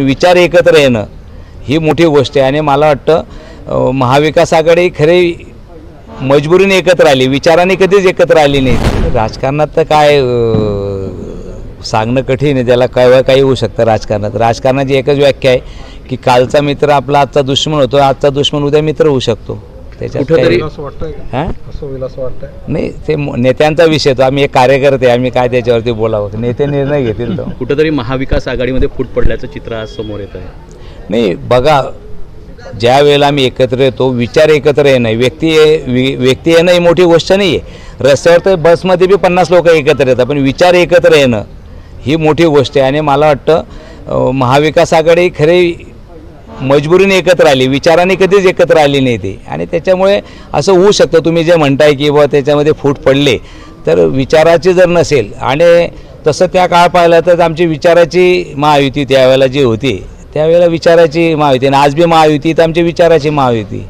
विचार एकत्र येणं ही मोठी गोष्ट आहे आणि मला वाटतं महाविकास आघाडी खरी मजबुरीने एकत्र आली, विचाराने कधीच एकत्र आली नाही। राजकारणात तर काय सांगणं कठीण आहे, त्याला काही होऊ शकतं राजकारणात। राजकारणाची एकच व्याख्या आहे की कालचा मित्र आपला आजचा दुश्मन होतो, आजचा दुश्मन उद्या मित्र होऊ शकतो। त्याच्यात असं वाटतंय नाही, ते नेत्यांचा विषय तो, आम्ही एक कार्यकर्ते, आम्ही काय त्याच्यावरती बोलावं, नेते निर्णय घेतील तो। कुठेतरी महाविकास आघाडीमध्ये फूट पडल्याचं चित्र आज समोर येत आहे। नाही बघा, ज्या वेळेला आम्ही एकत्र येतो, विचार एकत्र येणं, व्यक्ती येणं ही मोठी गोष्ट नाही आहे। रस्त्यावर तर बसमध्ये बी 50 लोक एकत्र येतात, पण विचार एकत्र येणं ही मोठी गोष्ट आहे आणि मला वाटतं महाविकास आघाडी खरी मजबुरीने एकत्र आली, विचाराने कधीच एकत्र आली नाही ती। आणि त्याच्यामुळे असं होऊ शकतं, तुम्ही जे म्हणताय की बुवा त्याच्यामध्ये फूट पडले, तर विचाराची जर नसेल, आणि तसं त्या काळ पाहिलं तर आमची विचाराची महायुती त्यावेळेला जी होती, त्यावेळेला विचाराची महायुती, आणि आज बी महायुती तर आमची विचाराची महायुती।